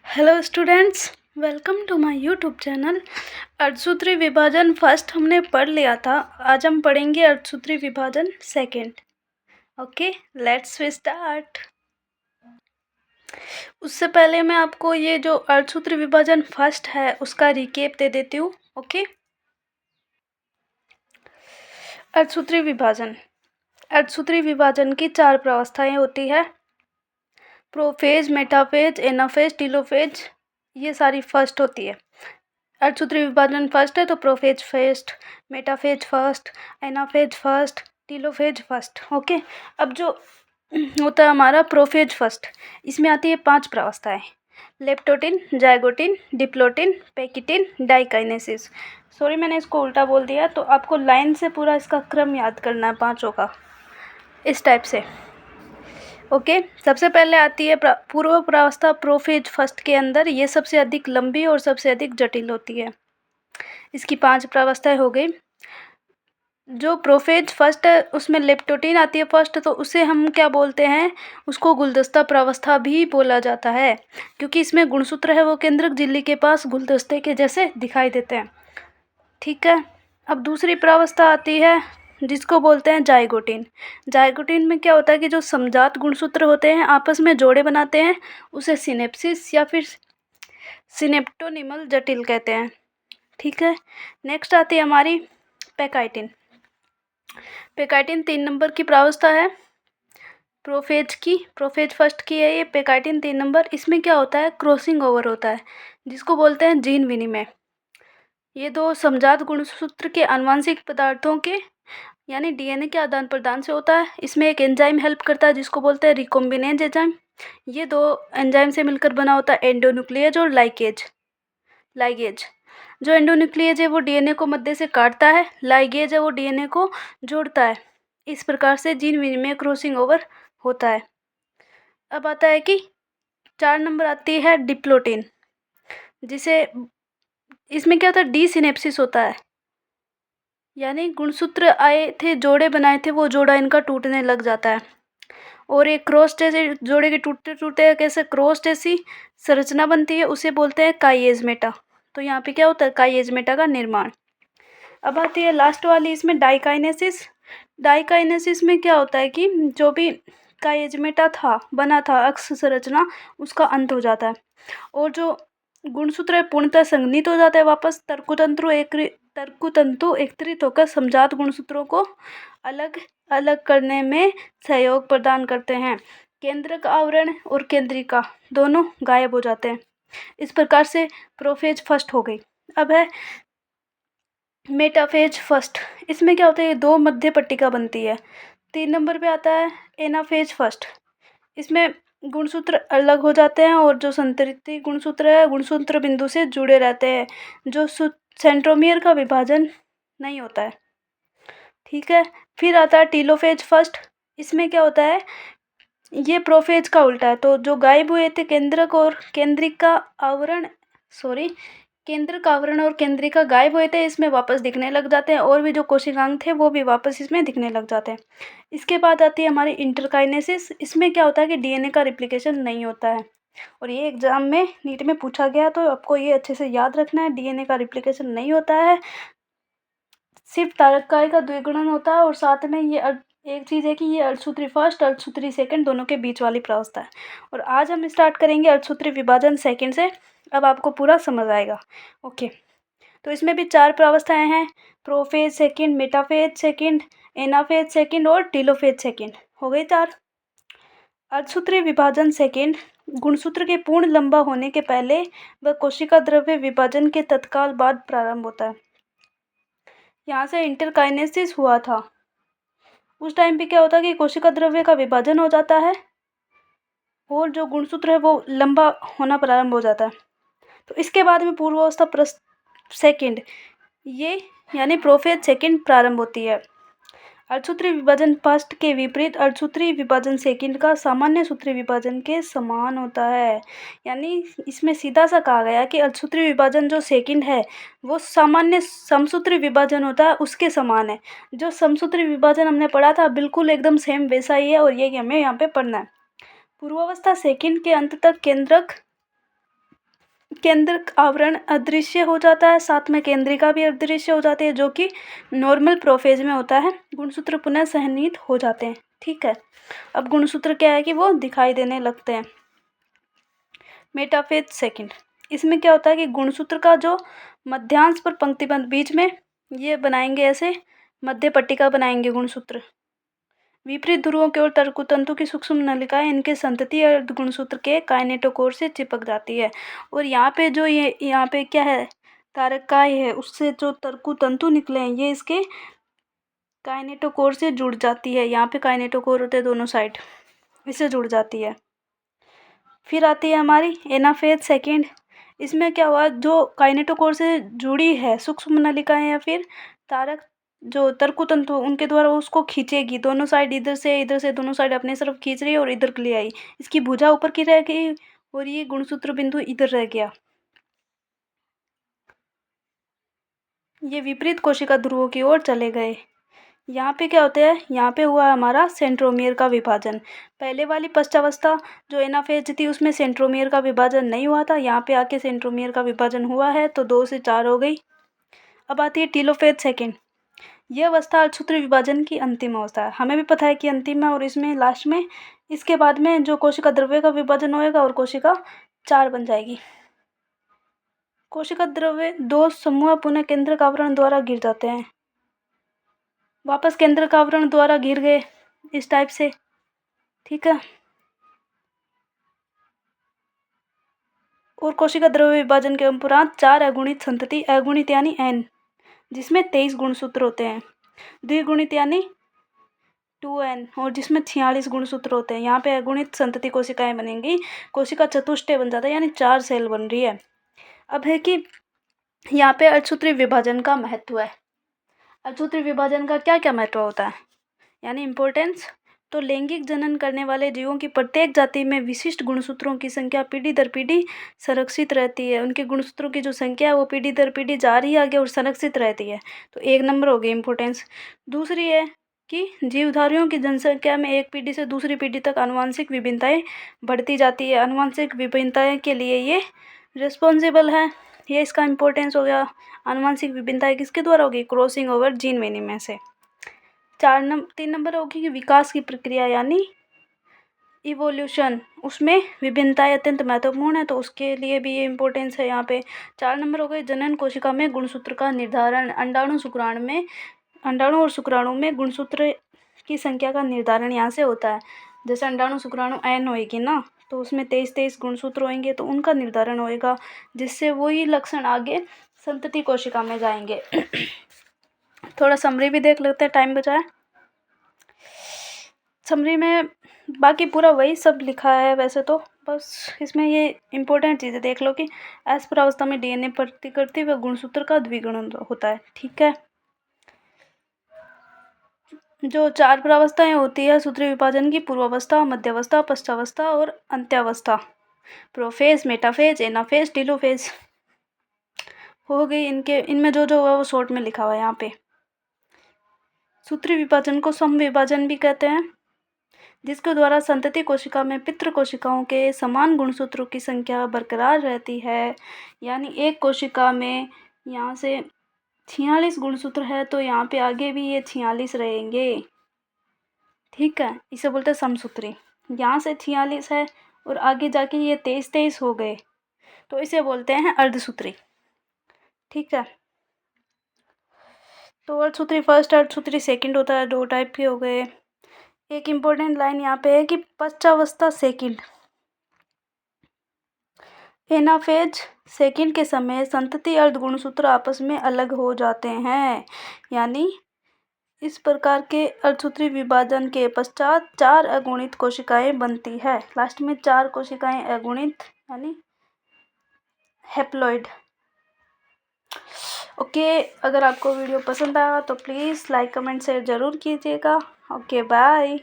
Hello students, welcome to my YouTube channel. अर्धसूत्री विभाजन first हमने पढ़ लिया था। आज हम पढ़ेंगे अर्धसूत्री विभाजन सेकंड। Okay, let's start. उससे पहले मैं आपको ये जो अर्धसूत्री विभाजन फर्स्ट है उसका रिकेप दे देती हूँ। ओके, अर्धसूत्री विभाजन। अर्धसूत्री विभाजन की 4 प्रावस्थाएं होती है: प्रोफेज, मेटाफेज, एनाफेज, टीलोफेज। ये सारी फर्स्ट होती है। अर्धसूत्री विभाजन फर्स्ट है तो prophase first, metaphase first, anaphase first, telophase first. Okay, अब जो होता है हमारा प्रोफेज फर्स्ट, इसमें आती है 5 प्रावस्थाएं: leptotene, zygotene, diplotene, pachytene, diakinesis. Sorry, मैंने इसको उल्टा बोल दिया, तो आपको लाइन से पूरा इसका क्रम याद करना है पांचों का, इस टाइप से। ओके, सबसे पहले आती है पूर्व प्रावस्था प्रोफेज फर्स्ट के अंदर। ये सबसे अधिक लंबी और सबसे अधिक जटिल होती है। इसकी 5 प्रावस्थाएं हो गई। जो प्रोफेज फर्स्ट है उसमें लेप्टोटिन आती है फर्स्ट, तो उसे हम क्या बोलते हैं, उसको गुलदस्ता प्रावस्था भी बोला जाता है, क्योंकि इसमें गुणसूत्र है वो केंद्रक झिल्ली के पास गुलदस्ते के जैसे दिखाई देते हैं। ठीक है, अब दूसरी प्रावस्था आती है जिसको बोलते हैं जाइगोटिन। जाइगोटिन में क्या होता है कि जो समजात गुणसूत्र होते हैं आपस में जोड़े बनाते हैं, उसे सिनेप्सिस या फिर सिनेप्टोनिमल जटिल कहते हैं। ठीक है, नेक्स्ट आती है हमारी पैकाइटिन। पैकाइटिन 3 नंबर की प्रावस्था है प्रोफेज की। प्रोफेज फर्स्ट की है ये पैकाइटिन 3 नंबर। इसमें क्या होता है, क्रॉसिंग ओवर होता है जिसको बोलते हैं जीन विनिमय। ये दो समजात गुणसूत्र के आनुवंशिक पदार्थों के यानी डीएनए के आदान प्रदान से होता है। इसमें एक एंजाइम हेल्प करता है जिसको बोलते हैं रिकॉम्बिनेज एंजाइम। ये दो एंजाइम से मिलकर बना होता है एंडोन्यूक्लियेज और लाइगेज। जो एंडोन्यूक्लियेज है वो डीएनए को मध्य से काटता है, लाइगेज है वो डीएनए को जोड़ता है। इस प्रकार से जीन विनिमय क्रॉसिंग ओवर होता है। अब आता है कि 4 नंबर आती है डिप्लोटिन, जिसे इसमें क्या होता है, डी सिनेप्सिस होता है, यानी गुणसूत्र आए थे, जोड़े बनाए थे, वो जोड़ा इनका टूटने लग जाता है और एक क्रॉस जैसे जोड़े के टूटते टूटते कैसे क्रॉस जैसी संरचना बनती है, उसे बोलते हैं काइएजमेटा। तो यहाँ पे क्या होता है, काइएजमेटा का निर्माण। अब आती है लास्ट वाली इसमें डाइकाइनेसिस। डाइकाइनेसिस में क्या होता है कि जो भी काइएजमेटा था बना था अक्ष संरचना, उसका अंत हो जाता है और जो गुणसूत्र है पूर्णतः संघनित हो जाता है वापस। तर्कुतंतु एकत्रित होकर समजात गुणसूत्रों को अलग अलग करने में सहयोग प्रदान करते हैं। केंद्रक आवरण और केंद्रिका दोनों गायब हो जाते हैं। इस प्रकार से प्रोफेज फर्स्ट हो गई। अब है मेटाफेज फर्स्ट। इसमें क्या होता है, 2 मध्य पट्टिका बनती है। 3 नंबर पे आता है एनाफेज फर्स्ट। इसमें गुणसूत्र अलग हो जाते हैं और जो संतरित गुणसूत्र है गुणसूत्र बिंदु से जुड़े रहते हैं, जो सेंट्रोमियर का विभाजन नहीं होता है। ठीक है, फिर आता है टीलोफेज फर्स्ट। इसमें क्या होता है, ये प्रोफेज का उल्टा है। तो जो गायब हुए थे केंद्रक और केंद्रिका आवरण केंद्रक आवरण और केंद्रिका गायब हुए थे, इसमें वापस दिखने लग जाते हैं और भी जो कोशिकांग थे वो भी वापस इसमें दिखने लग जाते हैं। इसके बाद आती है हमारी इंटरकाइनेसिस। इसमें क्या होता है कि डीएनए का रिप्लिकेशन नहीं होता है और ये एग्जाम में नीट में पूछा गया, तो आपको ये अच्छे से याद रखना है, डीएनए का रिप्लिकेशन नहीं होता है, सिर्फ तारककाय का द्विगुणन होता है। और साथ में ये एक चीज़ है कि ये अर्धसूत्री फर्स्ट अर्धसूत्री सेकंड दोनों के बीच वाली प्रावस्था है। और आज हम स्टार्ट करेंगे अर्धसूत्री विभाजन सेकंड से। अब आपको पूरा समझ आएगा। ओके, तो इसमें भी 4 प्रावस्थाएं हैं: prophase second, metaphase second, anaphase second और टीलोफेज सेकंड। हो गई 4। अर्धसूत्री विभाजन सेकंड गुणसूत्र के पूर्ण लंबा होने के पहले व कोशिका द्रव्य विभाजन के तत्काल बाद प्रारंभ होता है। यहाँ से इंटरकाइनेसिस हुआ था। उस टाइम पे क्या होता है कि कोशिका द्रव्य का विभाजन हो जाता है और जो गुणसूत्र है वो लंबा होना प्रारंभ हो जाता है। तो इसके बाद में पूर्वावस्था सेकंड ये यानी प्रोफेज सेकंड प्रारंभ होती है। अर्धसूत्री विभाजन फर्स्ट के विपरीत अर्धसूत्री विभाजन सेकंड का सामान्य सूत्री विभाजन के समान होता है। यानी इसमें सीधा सा कहा गया कि अर्धसूत्री विभाजन जो सेकंड है वो सामान्य समसूत्री विभाजन होता है, उसके समान है। जो समसूत्री विभाजन हमने पढ़ा था बिल्कुल एकदम सेम वैसा ही है और ये हमें यहाँ पे पढ़ना है। पूर्वावस्था सेकंड के अंत तक केंद्रक केंद्रक आवरण अदृश्य हो जाता है, साथ में केंद्रिका भी अदृश्य हो जाती है, जो कि नॉर्मल प्रोफेज में होता है। गुणसूत्र पुनः सहनीत हो जाते हैं। ठीक है, अब गुणसूत्र क्या है कि वो दिखाई देने लगते हैं। मेटाफेज सेकंड, इसमें क्या होता है कि गुणसूत्र का जो मध्यांश पर पंक्तिबंध बीच में ये बनाएंगे, ऐसे मध्य पट्टिका बनाएंगे गुणसूत्र। विपरीत ध्रुवों की ओर तर्कुतंतु की सूक्ष्म नलिकाएं इनके संतति अर्ध गुणसूत्र के काइनेटोकोर से चिपक जाती है, और यहाँ पे जो ये यहाँ पे क्या है, तारकाय है, उससे जो तर्कुतंतु निकले हैं ये इसके काइनेटोकोर से जुड़ जाती है। यहाँ पे काइनेटोकोर होते हैं दोनों साइड, इससे जुड़ जाती है। फिर आती है हमारी एनाफेज सेकेंड। इसमें क्या हुआ, जो काइनेटोकोर से जुड़ी है सूक्ष्म नलिकाएं या फिर तारक जो तर्कुतंतु, उनके द्वारा उसको खींचेगी दोनों साइड, इधर से दोनों साइड अपने तरफ खींच रही है और इधर के लिए आई। इसकी भुजा ऊपर की रह गई और ये गुणसूत्र बिंदु इधर रह गया। ये विपरीत कोशिका ध्रुवों की ओर चले गए। यहाँ पे क्या होता है, यहाँ पे हुआ हमारा सेंट्रोमियर का विभाजन। पहले वाली पश्चावस्था जो एनाफेज थी उसमें सेंट्रोमियर का विभाजन नहीं हुआ था, यहाँ पे आके सेंट्रोमियर का विभाजन हुआ है, तो 2 से 4 हो गई। अब आती है टीलोफेज सेकेंड। यह अवस्था अर्धसूत्री विभाजन की अंतिम अवस्था है। हमें भी पता है कि अंतिम है, और इसमें लास्ट में इसके बाद में जो कोशिका द्रव्य का विभाजन होएगा और कोशिका 4 बन जाएगी। कोशिका द्रव्य 2 समूह पुनः केंद्रक आवरण द्वारा गिर जाते हैं, वापस केंद्रक आवरण द्वारा गिर गए इस टाइप से। ठीक है, और कोशिका द्रव्य विभाजन के उपरांत 4 अगुणित संतति, अगुणित यानी n, जिसमें 23 गुणसूत्र होते हैं, द्विगुणित यानी 2n, और जिसमें 46 गुणसूत्र होते हैं। यहाँ पे अगुणित संतति कोशिकाएं बनेंगी, कोशिका चतुष्टय बन जाता है, यानी 4 सेल बन रही है। अब है कि यहाँ पे अर्धसूत्री विभाजन का महत्व है। अर्धसूत्री विभाजन का क्या क्या महत्व होता है, यानी इम्पोर्टेंस। तो लैंगिक जनन करने वाले जीवों की प्रत्येक जाति में विशिष्ट गुणसूत्रों की संख्या पीढ़ी दर पीढ़ी संरक्षित रहती है। उनके गुणसूत्रों की जो संख्या है वो पीढ़ी दर पीढ़ी जा रही है आगे और संरक्षित रहती है। तो 1 नंबर हो गई इम्पोर्टेंस। दूसरी है कि जीवधारियों की जनसंख्या में एक पीढ़ी से दूसरी पीढ़ी तक आनुवंशिक विभिन्नताएं बढ़ती जाती है। आनुवंशिक विभिन्नताएं के लिए ये रिस्पॉन्सिबल है, ये इसका इम्पोर्टेंस हो गया। आनुवंशिक विभिन्नताएं किसके द्वारा होगी, क्रॉसिंग ओवर जीन विनिमय से। 3 नंबर होगी कि विकास की प्रक्रिया यानी इवोल्यूशन, उसमें विभिन्नताएं अत्यंत महत्वपूर्ण है, तो उसके लिए भी ये इम्पोर्टेंस है यहाँ पे। 4 नंबर हो गए जनन कोशिका में गुणसूत्र का निर्धारण। अंडाणु और शुक्राणु में गुणसूत्र की संख्या का निर्धारण यहाँ से होता है। जैसे अंडाणु शुक्राणु n होएगी ना, तो उसमें 23 गुणसूत्र होंगे, तो उनका निर्धारण होएगा, जिससे वही लक्षण आगे संतति कोशिका में जाएंगे। थोड़ा समरी भी देख लेते हैं, टाइम बचा है। समरी में बाकी पूरा वही सब लिखा है वैसे तो, बस इसमें ये इम्पोर्टेंट चीज़ें देख लो कि एस प्रावस्था में डीएनए प्रतिकृति व गुणसूत्र का द्विगुणन होता है। ठीक है, जो 4 प्रावस्थाएं होती है सूत्री विभाजन की, पूर्वावस्था, मध्यावस्था, पश्चावस्था और अंत्यावस्था। प्रोफेज, मेटाफेज, एनाफेज, टीलोफेज हो गई। इनमें जो जो हुआ वो शॉर्ट में लिखा हुआ है यहाँ पे। सूत्री विभाजन को सम विभाजन भी कहते हैं, जिसके द्वारा संतति कोशिका में पितृ कोशिकाओं के समान गुणसूत्रों की संख्या बरकरार रहती है। यानी एक कोशिका में यहाँ से 46 गुणसूत्र है, तो यहाँ पे आगे भी ये 46 रहेंगे। ठीक है, इसे बोलते हैं समसूत्री। यहाँ से 46 है और आगे जाके ये 23 हो गए, तो इसे बोलते हैं अर्धसूत्री। ठीक है, तो अर्धसूत्री फर्स्ट, अर्धसूत्री सेकंड होता है, 2 टाइप के हो गए। एक इम्पोर्टेंट लाइन यहाँ पे है कि पश्चावस्था सेकंड, एनाफेज सेकंड के समय संतति अर्ध गुणसूत्र आपस में अलग हो जाते हैं। यानी इस प्रकार के अर्धसूत्री विभाजन के पश्चात 4 अगुणित कोशिकाएं बनती है। लास्ट में 4 कोशिकाएं अगुणित यानी हैप्लॉइड। ओके, अगर आपको वीडियो पसंद आया तो प्लीज़ लाइक कमेंट शेयर ज़रूर कीजिएगा। Okay, bye.